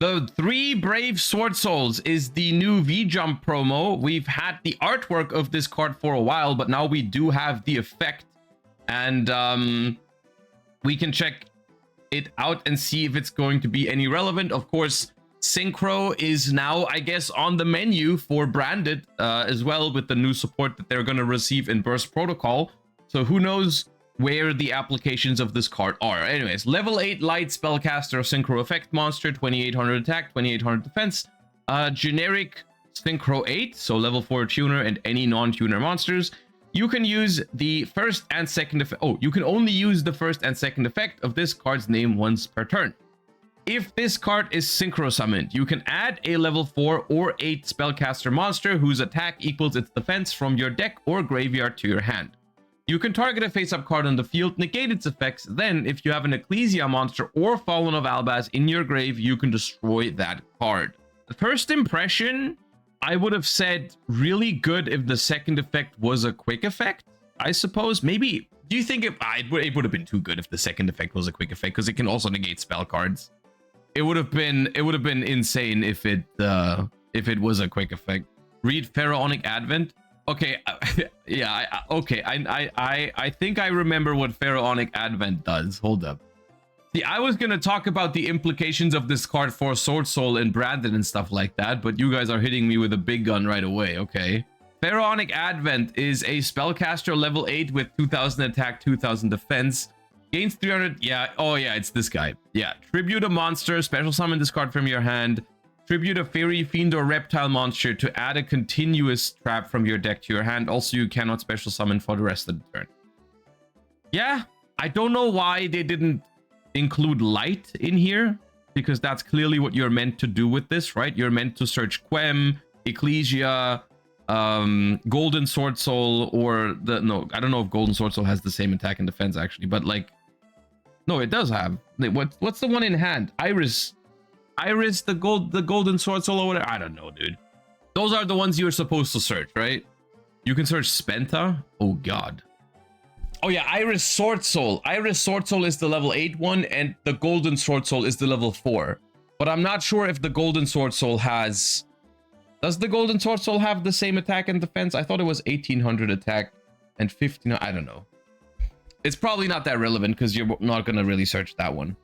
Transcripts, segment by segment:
The 3 Brave Sword Souls is the new V-Jump promo. We've had the artwork of this card for a while, but now we do have the effect. And we can check it out and see if it's going to be any relevant. Of course, Synchro is now, I guess, on the menu for Branded as well, with the new support that they're going to receive in Burst Protocol. So who knows where the applications of this card are. Anyways, level 8 light spellcaster synchro effect monster, 2800 attack, 2800 defense, generic synchro 8, so level 4 tuner and any non-tuner monsters. You can use the first and second effect. Oh, you can only use the first and second effect of this card's name once per turn. If this card is synchro summoned, you can add a level 4 or 8 spellcaster monster whose attack equals its defense from your deck or graveyard to your hand. You can target a face-up card on the field, negate its effects, then if you have an Ecclesia monster or Fallen of Albaz in your grave, you can destroy that card. The first impression, I would have said really good if the second effect was a quick effect, I suppose. Maybe, do you think it would have been too good if the second effect was a quick effect, because it can also negate spell cards. It would have been insane if it was a quick effect. Read Pharaonic Advent. Okay, yeah, I think I remember what Pharaonic Advent does. Hold up. See, I was gonna talk about the implications of this card for Sword Soul and Branded and stuff like that, but you guys are hitting me with a big gun right away. Okay. Pharaonic Advent is a spellcaster level 8 with 2000 attack, 2000 defense. Gains 300. Yeah. Oh, yeah. It's this guy. Yeah. Tribute a monster. Special summon this card from your hand. Tribute a fairy, fiend, or reptile monster to add a continuous trap from your deck to your hand. Also, you cannot special summon for the rest of the turn. Yeah. I don't know why they didn't include light in here, because that's clearly what you're meant to do with this, right? You're meant to search Quem, Ecclesia, Golden Sword Soul, or the... No, I don't know if Golden Sword Soul has the same attack and defense, actually, but like... No, it does have. What's the one in hand? Iris, the Golden Sword Soul or whatever. I don't know, dude. Those are the ones you're supposed to search, right? You can search Spenta. Oh god. Oh yeah, Iris Sword Soul. Iris Sword Soul is the level 8 one, and the Golden Sword Soul is the level 4. But I'm not sure if the Golden Sword Soul has... Does the Golden Sword Soul have the same attack and defense? I thought it was 1800 attack and 15... I don't know. It's probably not that relevant because you're not going to really search that one.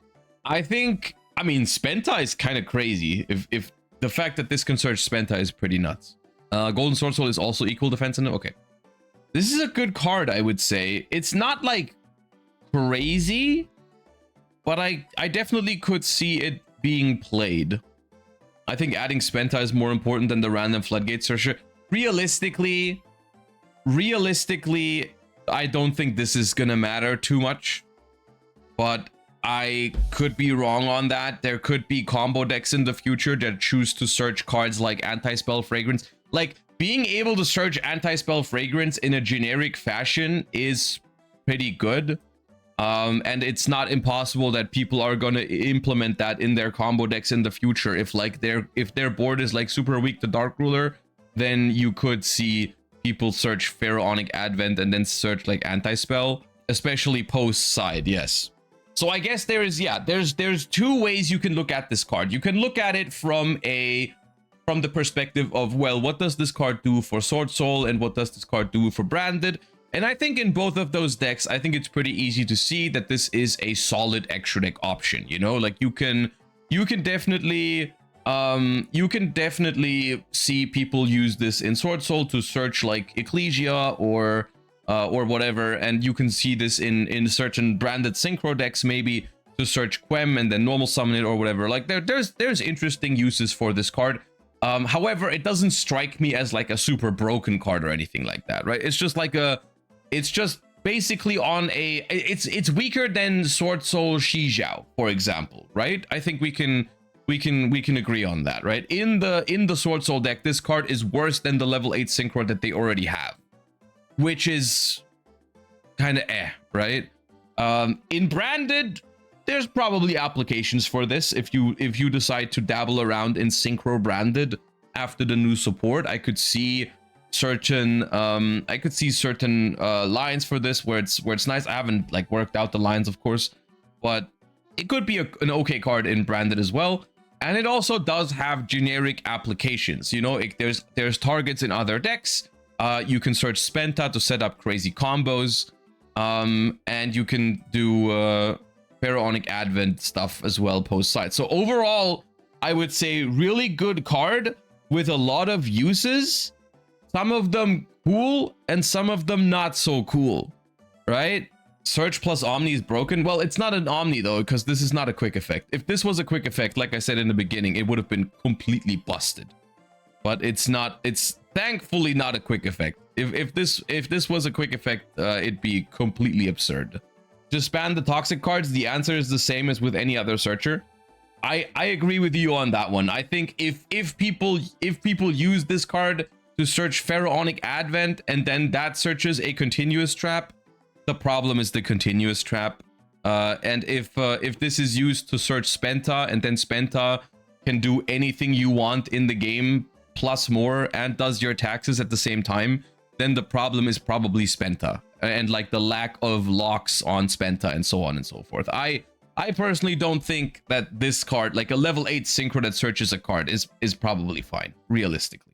I think... I mean, Spenta is kind of crazy. If the fact that this can search Spenta is pretty nuts. Golden Sword Soul is also equal defense in it. Okay. This is a good card, I would say. It's not like crazy, but I definitely could see it being played. I think adding Spenta is more important than the random Floodgate Searcher. Realistically, I don't think this is gonna matter too much, but I could be wrong on that. There could be combo decks in the future that choose to search cards like Anti-Spell Fragrance. Like, being able to search Anti-Spell Fragrance in a generic fashion is pretty good. And it's not impossible that people are going to implement that in their combo decks in the future. If like their board is like super weak to Dark Ruler, then you could see people search Pharaonic Advent and then search like Anti-Spell, especially post side. Yes. So I guess there's two ways you can look at this card. You can look at it from the perspective of, well, what does this card do for Sword Soul and what does this card do for Branded? And I think in both of those decks, I think it's pretty easy to see that this is a solid extra deck option. You know, like you can definitely see people use this in Sword Soul to search like Ecclesia or whatever, and you can see this in certain Branded synchro decks, maybe to search Quem and then normal summon it or whatever. Like there's interesting uses for this card. However, it doesn't strike me as like a super broken card or anything like that, right? It's just like it's just basically on a, it's weaker than Sword Soul Yugioh, for example, right? I think we can agree on that, right? In the Sword Soul deck, this card is worse than the level 8 synchro that they already have, which is kind of right? In Branded, there's probably applications for this. If you decide to dabble around in synchro Branded after the new support, I could see certain lines for this where it's nice. I haven't like worked out the lines, of course, but it could be an okay card in Branded as well. And it also does have generic applications. You know, there's targets in other decks. You can search Spenta to set up crazy combos. And you can do Pharaonic Advent stuff as well post-side. So overall, I would say really good card with a lot of uses. Some of them cool and some of them not so cool, right? Search plus Omni is broken. Well, it's not an Omni though, because this is not a quick effect. If this was a quick effect, like I said in the beginning, it would have been completely busted. But it's not. It's thankfully not a quick effect. If this was a quick effect, it'd be completely absurd. Just ban the toxic cards. The answer is the same as with any other searcher. I agree with you on that one. I think if people use this card to search Pharaonic Advent and then that searches a continuous trap, the problem is the continuous trap. And if this is used to search Spenta and then Spenta can do anything you want in the game plus more and does your taxes at the same time, then the problem is probably Spenta and like the lack of locks on Spenta and so on and so forth. I personally don't think that this card, like a level 8 synchro that searches a card, is probably fine, realistically.